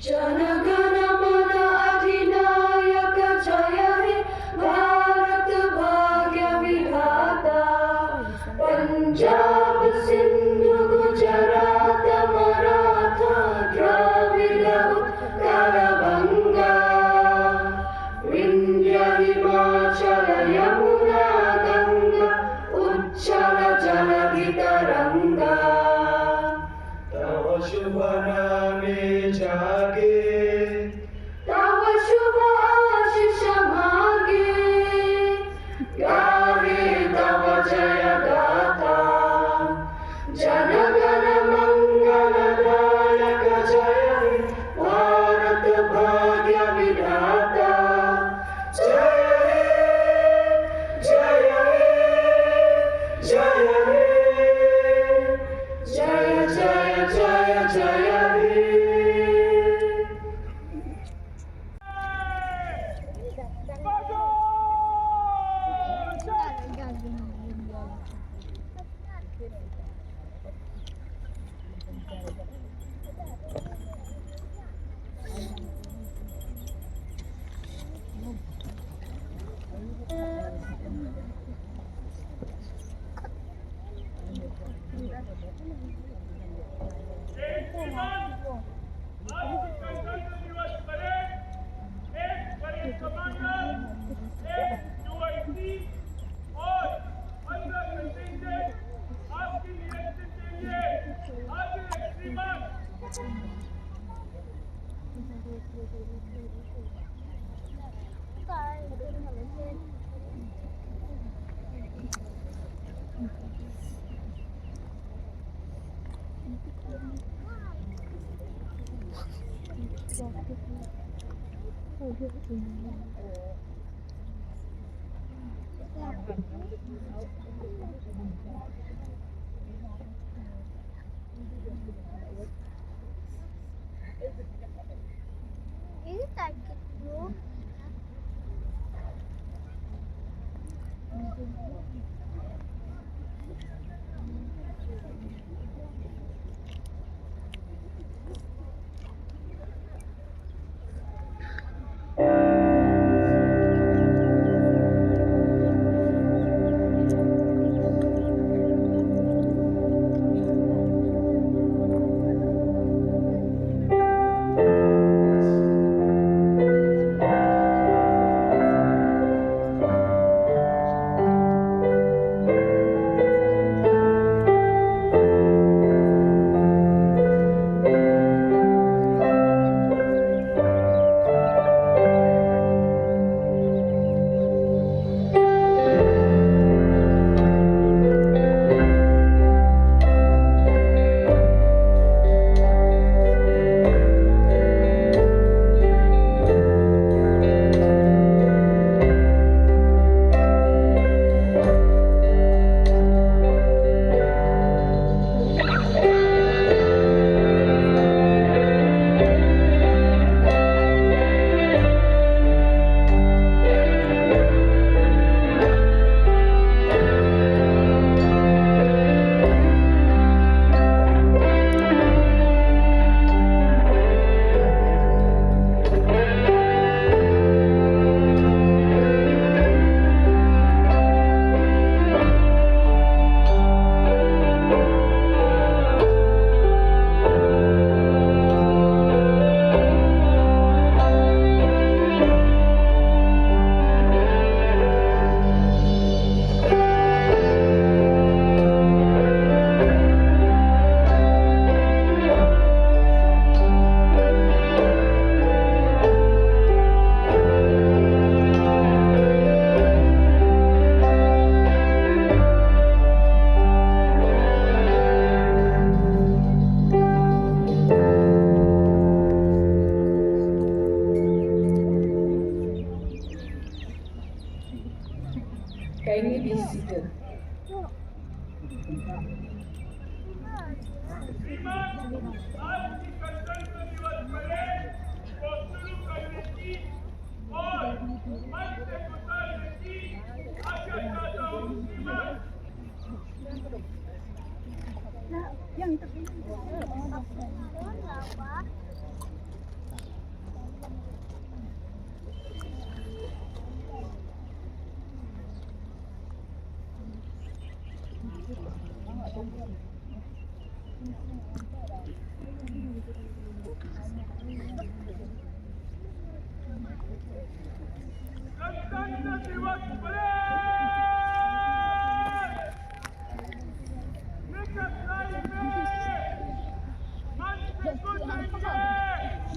जनगण मन अधिनायक जय हे भारत भाग्य विधाता पंजाब सिंधु गुजरात मराठा द्रविड़ उत्कल बंगा विंध्य हिमाचल यमुना गंगा उच्चल जलधि तरंगा तव शुभ नामे जागे तव शुभ आशीष मागे गाहे तव जय गाथा जनगण मंगलदायक जय हे भारत भाग्य विधाता जय हे जय हे जय हे जय जय जय जय हे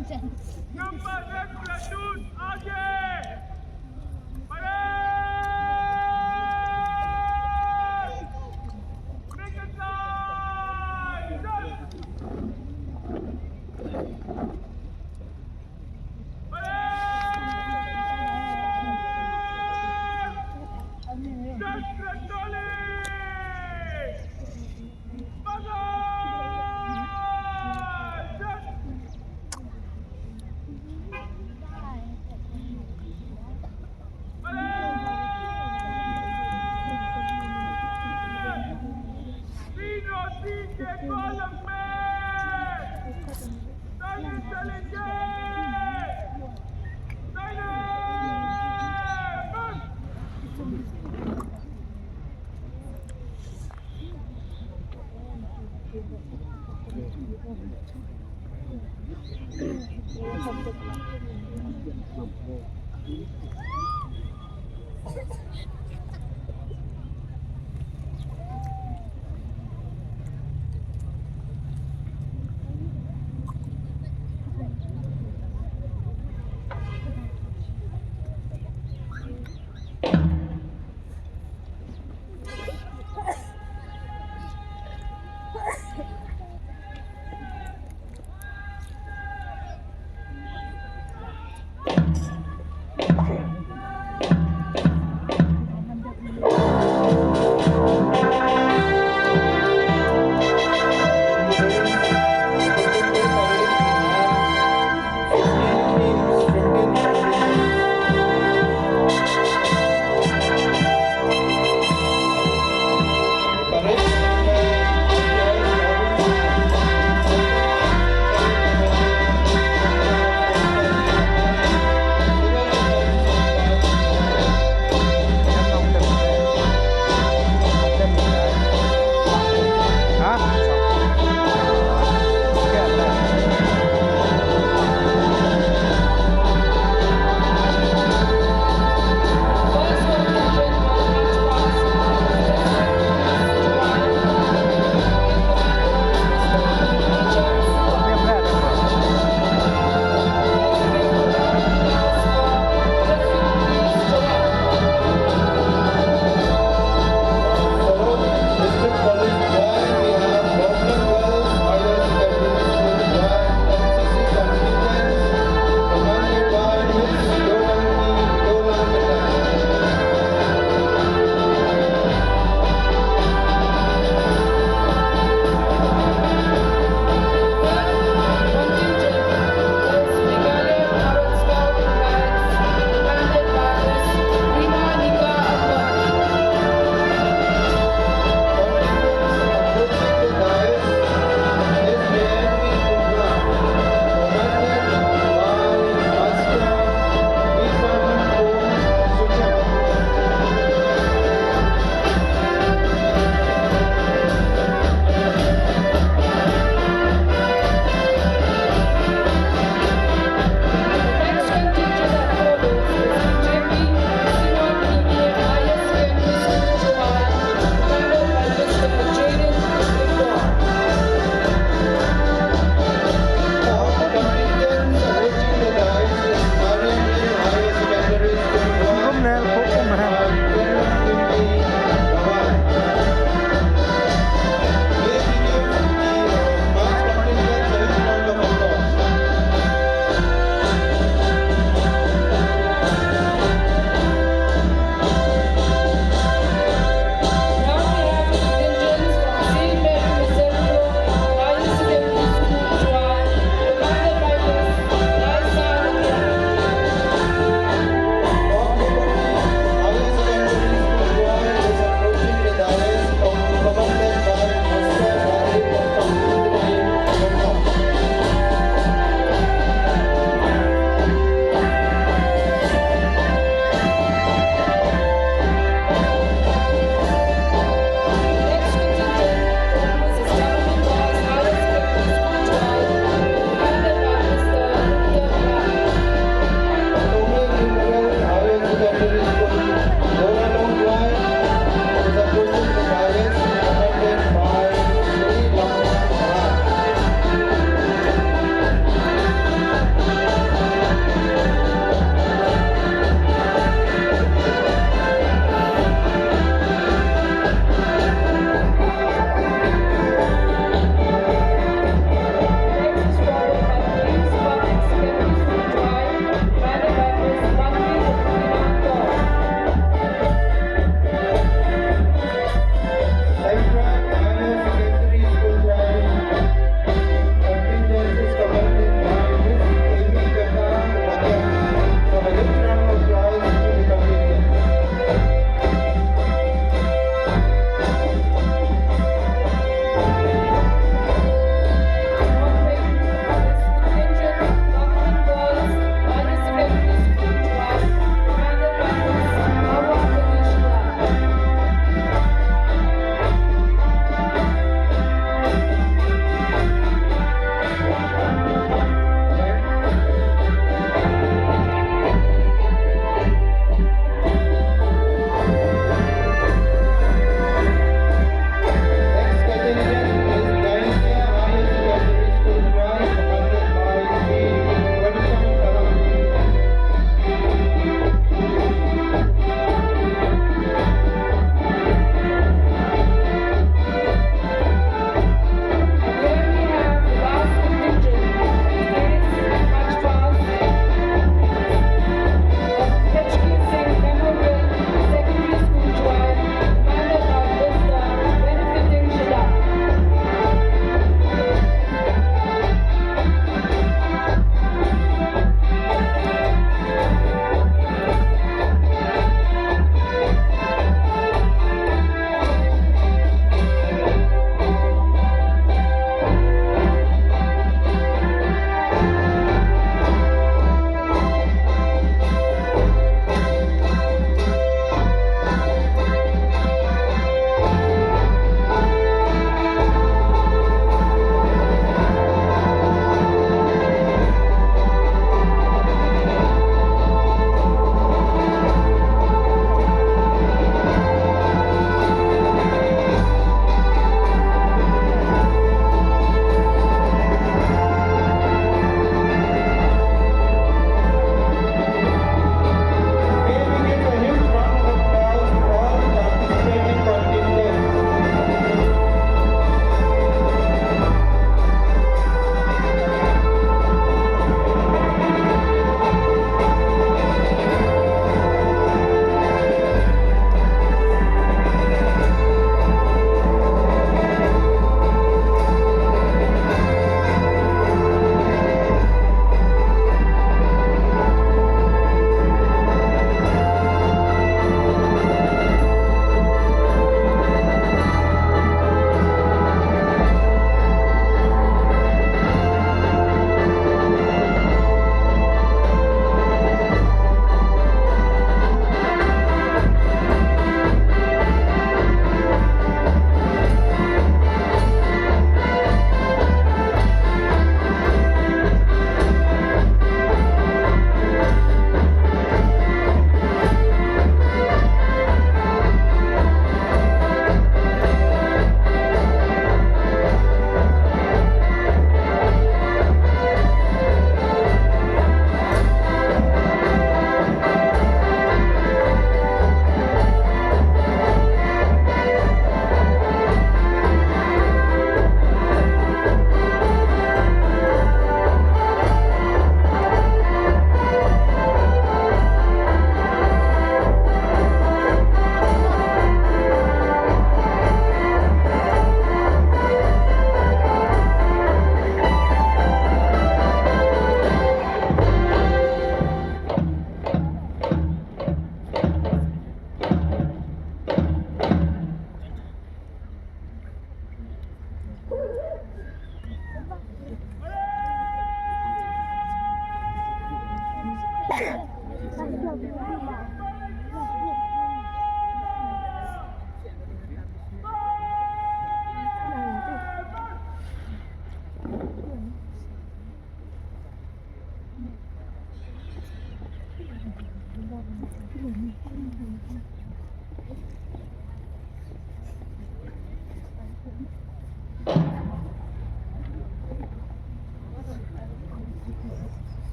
नंबर 1 प्लाटून आगे parade brigade line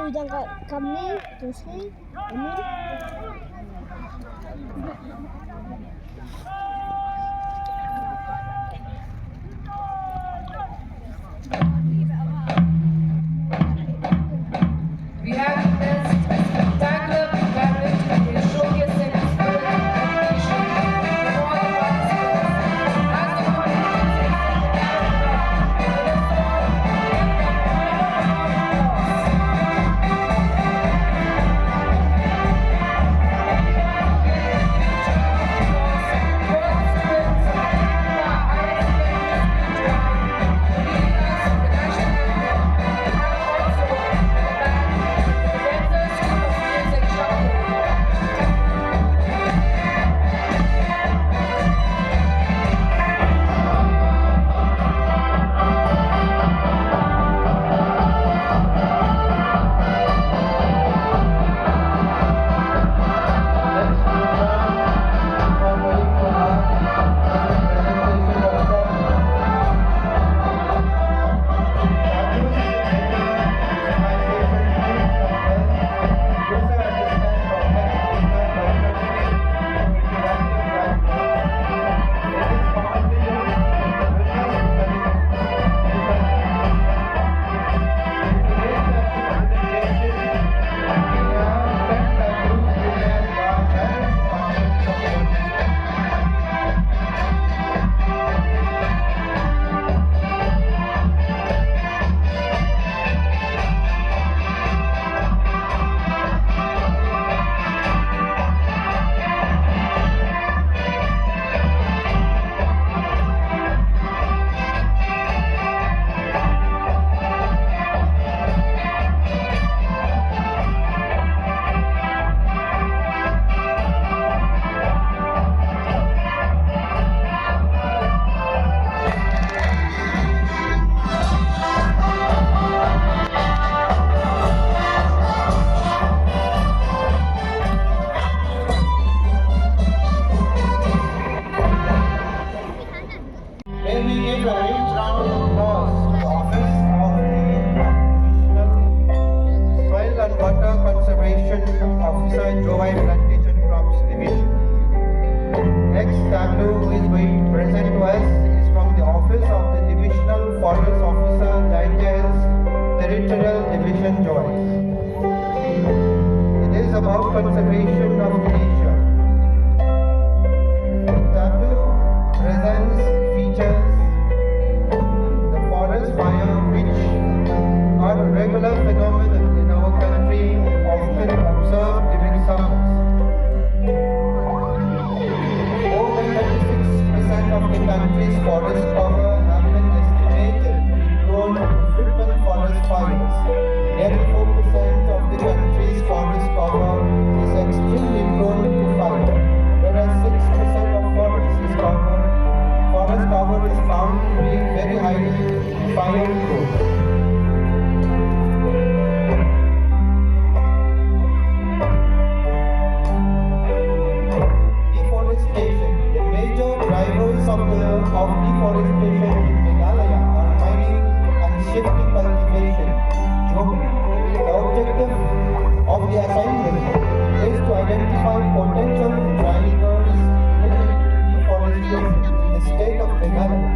Jangan kami terus ini. We have witnessed a spectacular preparatory to the showcase and expert competition for the participants. As the May we give a huge round of applause Officer, Jowai Plantation Crops Division. Next tableau who is going to present to us is from the Office of the Divisional Forest Officer, Jaintia Territorial Division, Jowai. It is about conservation of nature. The tableau presents features the forest fire, which are a regular phenomenon in our country, often observed during summers. More than 36% of the country's forest cover have been estimated to be prone to frequent forest fires. Nearly 4% of the country's forest cover is extremely prone to fire, whereas 6% of forest cover is found to be very highly fire prone. Deforestation. The major drivers of deforestation in Meghalaya are mining and shifting cultivation. The objective of the assignment is to identify potential drivers related to deforestation in the state of Meghalaya,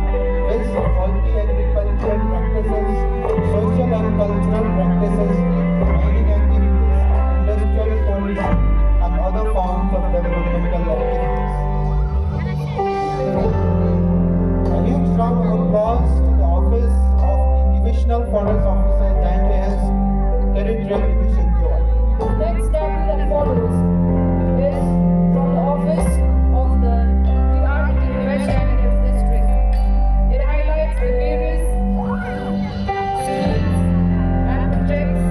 with faulty agricultural practices, social and cultural practices, mining activities, industrial pollution, and other forms of developmental activities. A huge round of applause to the Office of the Divisional Forest Officer, Jaintia Territorial Division, Jowai. Next tableau that follows is from the office of the DRT West Channel District. It highlights the various schemes and projects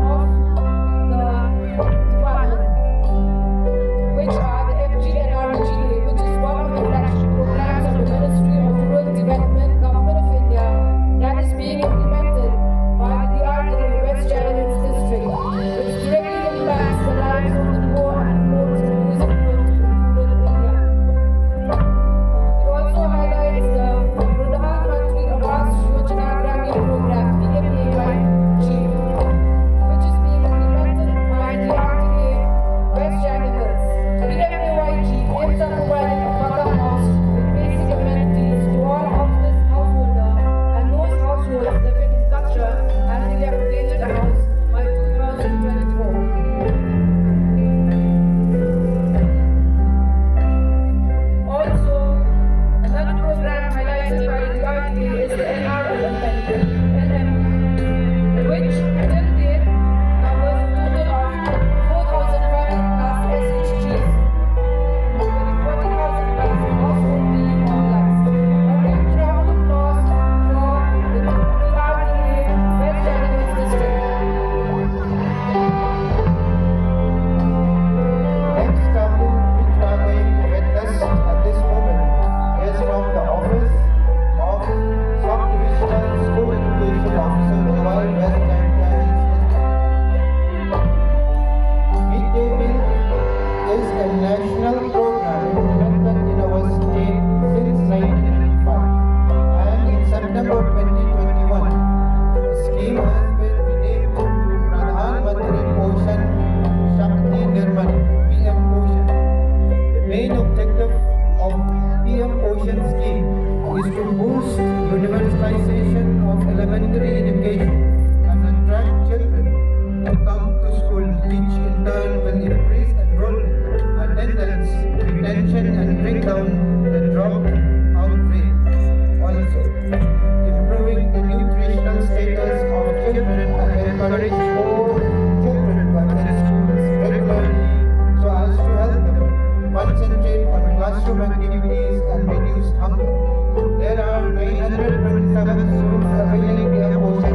of the department, which are the FGNRGA, which is one of the flagship programs of the Ministry of Rural Development, Government of India, that is being implemented by the DRT West Channel District, which directly impacts the lives of the poor and promotes the music rural India. It also highlights the Pradhan Mantri Awas Yojana Gramin Program (PMAYG), which is being implemented by the DRTA West Channel Hills. PMAYG aims at providing a Paka house with basic amenities to all of this householder and those households living in Kachra and dilapidated house by 2024. Also, another program highlighted by the DRTA is the NRLM, which till date covers a total of 4,500 plus SHGs, with 40,000 plus household being mobilized. A huge round of applause for the DRTA West Channel District. Next tableau which we are going to witness at this moment is from the Office of Sub-Divisional School Education Officer, Jowai West Jaintia District. Midday meal is a national program implemented in our state since 1985, and in September 2021, the scheme has been renamed to Pradhan Mantri Poshan Shakti Nirman (PM Poshan). The main objective of PM Poshan scheme is to boost universalization of elementary education and attract children to come to school, which in turn will increase enrollment, attendance, retention, and bring down the dropout rate. Also, improving the nutritional status of children and encourage more children to attend schools regularly so as to help them concentrate on classroom activities and reduce hunger. There are 927 schools availing their post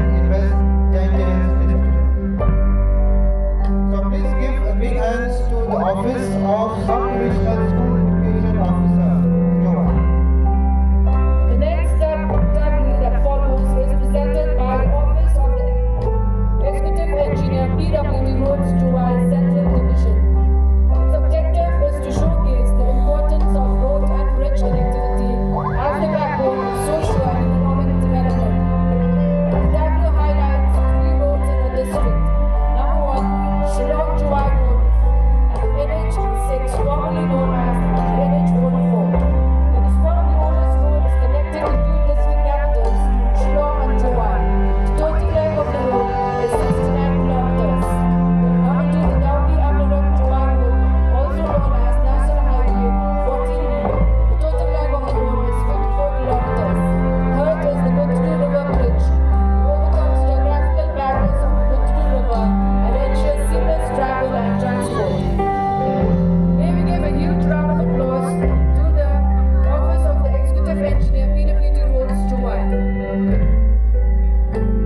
Locomotive Engineer, PWD Roads, Jowai.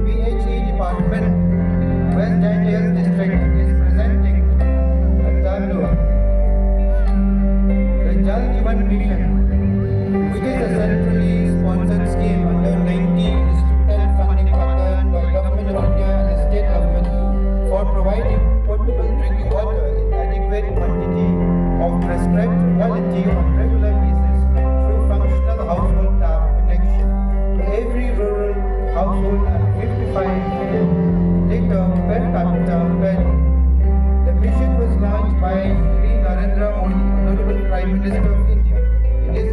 PHE Department, West Jaintia District is presenting a tableau. The Jal Jeevan Mission, which is a centrally sponsored scheme under 90:10 funding pattern by Government of India and the state government for providing potable drinking water in adequate quantity of prescribed quality on regular basis through functional household tap connection to every rural household at 55 liter per capita per day. The mission was launched by Sri Narendra Modi, Honorable Prime Minister of India, in his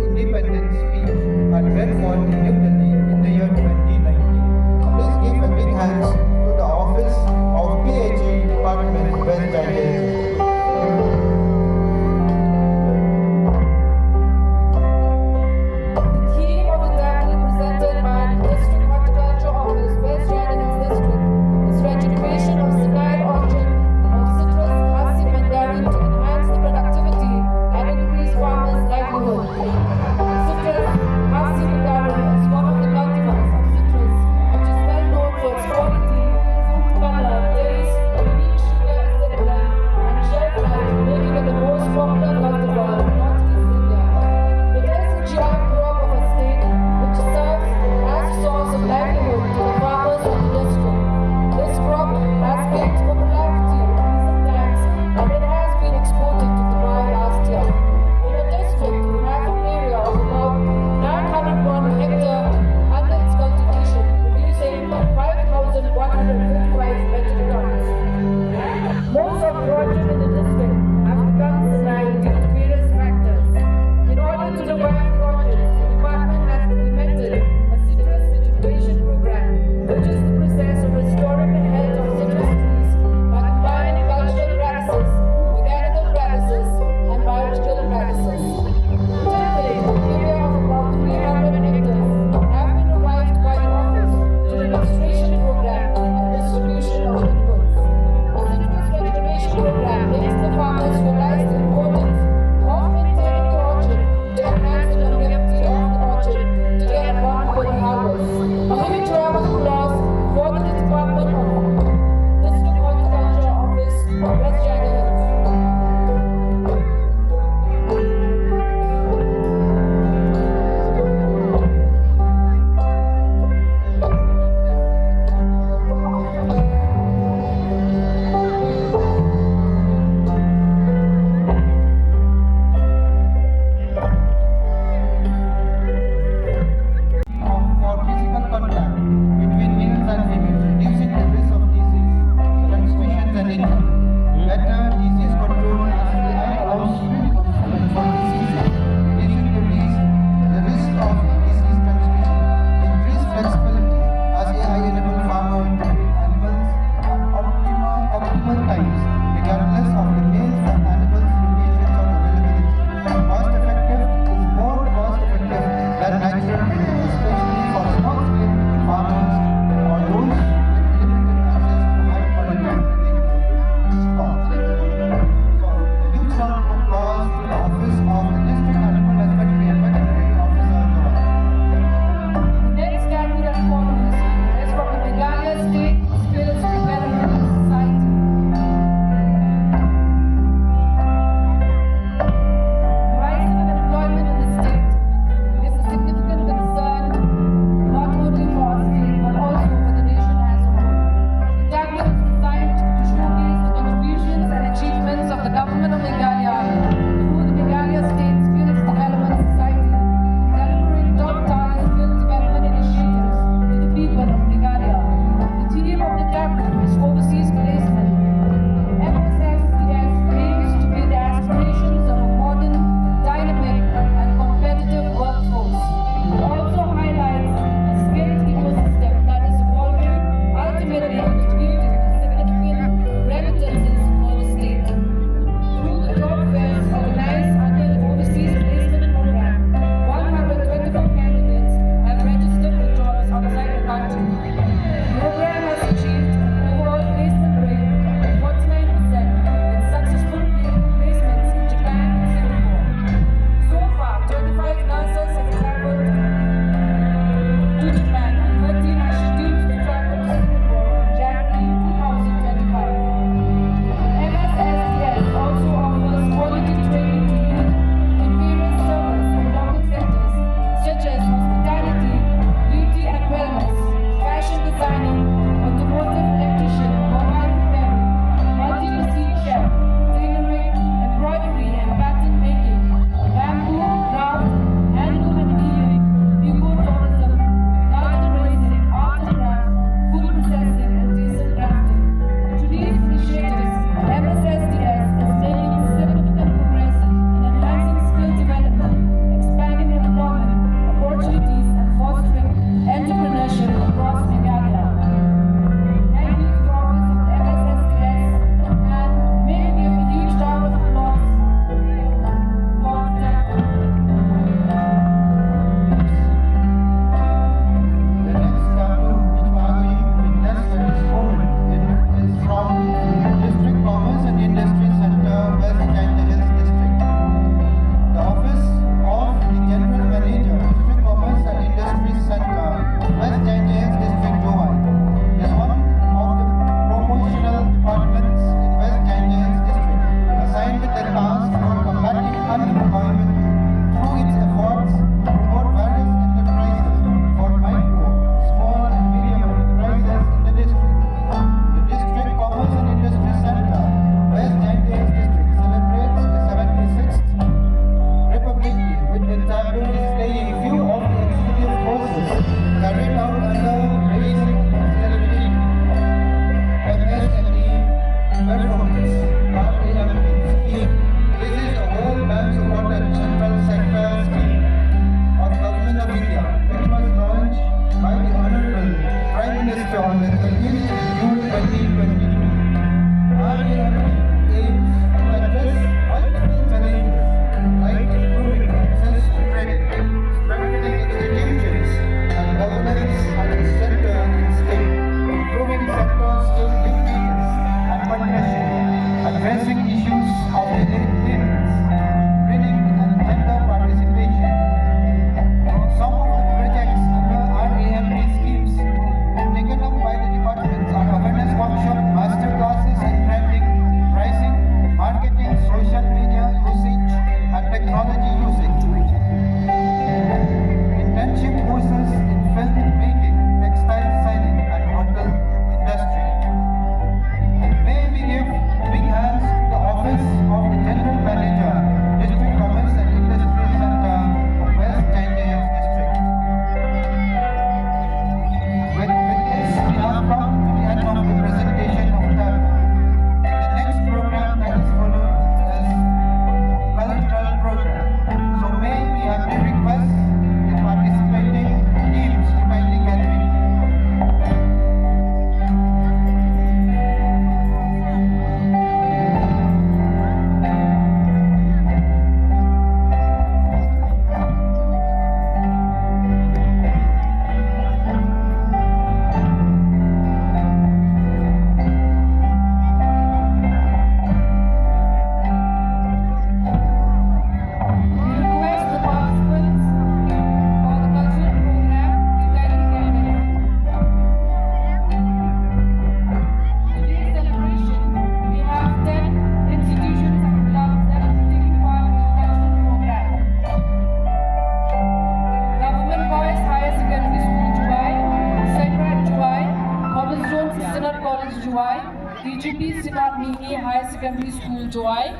Sipat Mini High Secondary School Jowai,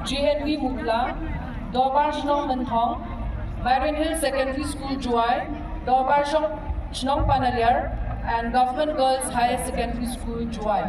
GNV Mukla, Dobar Shnong Menthong, Byron Hill Secondary School Jowai, Dobar Shnong Panalyar, and Government Girls Higher Secondary School Jowai.